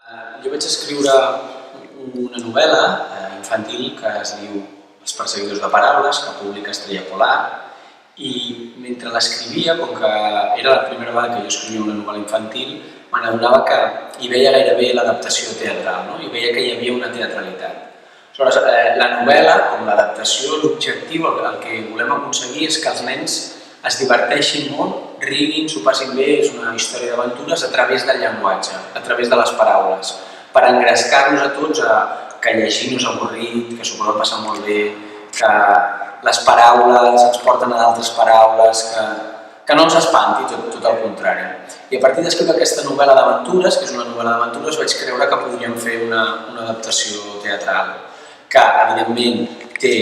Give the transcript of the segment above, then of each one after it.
Jo vaig escriure una novel·la infantil que es diu Els perseguidors de paraules, que publica Estrella Polar, i mentre l'escrivia, com que era la primera vegada que jo escrivia una novel·la infantil, m'adonava que hi veia gairebé l'adaptació teatral, no? Hi veia que hi havia una teatralitat. Aleshores, la novel·la, com l'adaptació, l'objectiu, el que volem aconseguir és que els nens es diverteixin molt, riguin, s'ho passin bé, és una història d'aventures a través del llenguatge, a través de les paraules, per engrescar-nos a tots que llegir no és avorrit, que s'ho poden passar molt bé, que les paraules ens porten a d'altres paraules, que no ens espanti, tot el contrari. I a partir d'escriure aquesta novel·la d'aventures, que és una novel·la d'aventures, vaig creure que podríem fer una adaptació teatral, que evidentment té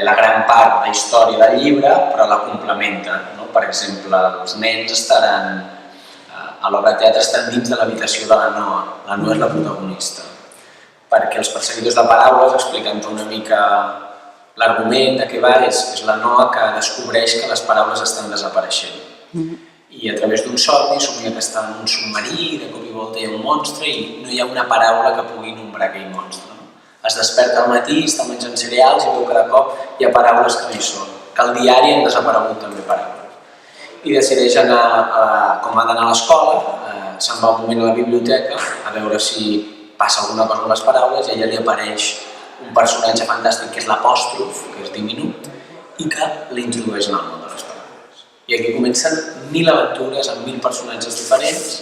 la gran part de història del llibre, però la complementa. Per exemple, els nens estaran, a l'obra de teatre, estan dins de l'habitació de la Noa. La Noa és la protagonista. Perquè els perseguidors de paraules, explicant una mica l'argument de què va, és la Noa que descobreix que les paraules estan desapareixent. I a través d'un somni somia que està en un submarí, de cop i volta hi ha un monstre i no hi ha una paraula que pugui nombrar aquell monstre. Es desperta al matí, està menjant cereals i veu que de cop hi ha paraules que no hi són, que al diari han desaparegut també paraules. I decideix anar, com ha d'anar a l'escola, se'n va un moment a la biblioteca a veure si passa alguna cosa amb les paraules i a ella li apareix un personatge fantàstic que és l'apòstrof, que és diminut, i que l'introdueix en el món de les paraules. I aquí comencen 1000 aventures amb 1000 personatges diferents.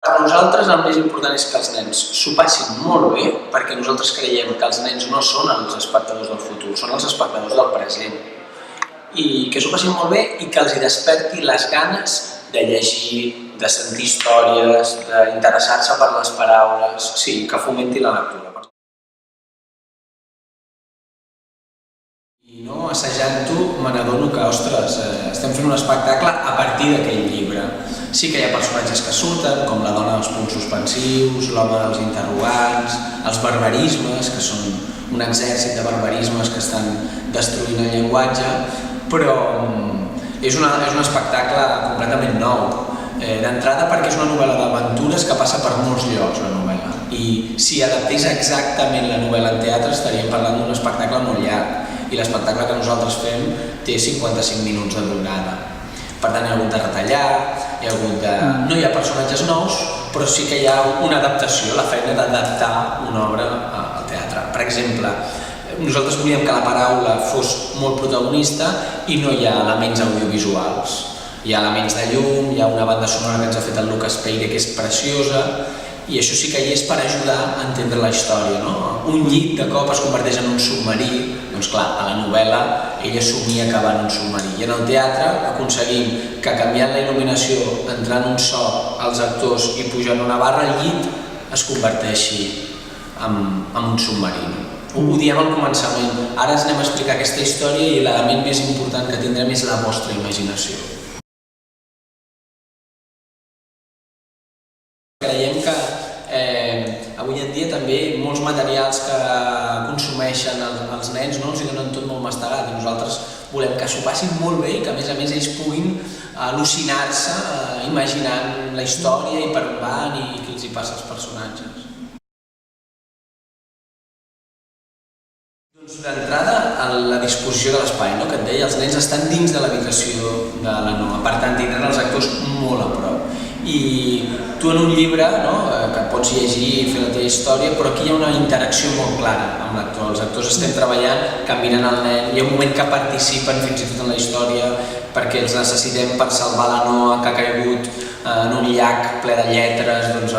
Per nosaltres el més important és que els nens s'ho passin molt bé, perquè nosaltres creiem que els nens no són els espectadors del futur, són els espectadors del present. I que s'ho passin molt bé i que els desperti les ganes de llegir, de sentir històries, d'interessar-se per les paraules, sí, que fomenti la lectura. I assajant-ho me n'adono que, ostres, estem fent un espectacle a partir d'aquell llibre. Sí que hi ha personatges que surten, com la dona dels punts suspensius, l'home dels interrogants, els barbarismes, que són un exèrcit de barbarismes que estan destruint el llenguatge, però és un espectacle completament nou. D'entrada perquè és una novel·la d'aventures que passa per molts llocs, la novel·la. I si adaptés exactament la novel·la en teatre estaríem parlant d'un espectacle molt llarg. I l'espectacle que nosaltres fem té 55 minuts de durada. Per tant, hi ha hagut de retallar, no hi ha personatges nous, però sí que hi ha una adaptació, la feina d'adaptar una obra al teatre. Per exemple, nosaltres volíem que la paraula fos molt protagonista i no hi ha elements audiovisuals. Hi ha elements de llum, hi ha una banda sonora que ens ha fet el Lucas Peire que és preciosa, i això sí que hi és per ajudar a entendre la història. Un llit de cop es converteix en un submarí, doncs clar, a la novel·la ella somia acabar en un submarí. I en el teatre aconseguim que canviant la il·luminació, entrant un so als actors i pujant una barra, el llit es converteixi en un submarí. Ho diem al començament, ara ens anem a explicar aquesta història i l'element més important que tindrem és la vostra imaginació. Creiem que avui en dia també molts materials que consumeixen els nens els donen tot molt mastegat i nosaltres volem que s'ho passin molt bé i que a més ells puguin al·lucinar-se imaginant la història i per on van i què els hi passa als personatges. Doncs d'entrada la disposició de l'espai, que et deia, els nens estan dins de l'habitació de la Noa, per tant tindran els actors molt a prop. I tu en un llibre que pots llegir i fer la teva història, però aquí hi ha una interacció molt clara amb l'actor. Els actors estem treballant, canviant el nen, hi ha un moment que participen fins i tot en la història perquè els necessitem per salvar la Noa que ha caigut en un llac ple de lletres, doncs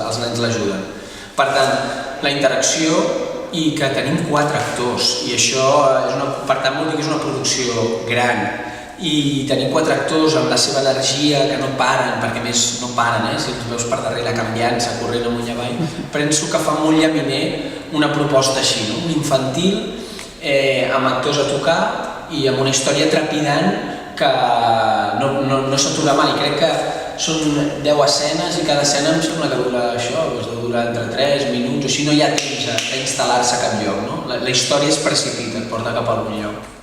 els nens l'ajuden. Per tant, la interacció i que tenim 4 actors i això, per tant, vol dir que és una producció gran. I tenir 4 actors amb la seva energia que no paren, perquè més no paren, si els veus per darrere canviant-se, corrent amunt i avall, penso que fa molt llaminer una proposta així, un infantil amb actors a tocar i amb una història trepidant que no s'atura mai. Crec que són 10 escenes i cada escena em sembla que dura això, dura entre 3 minuts, o així no hi ha temps a instal·lar-se a cap lloc. La història es precipita, et porta cap a algun lloc.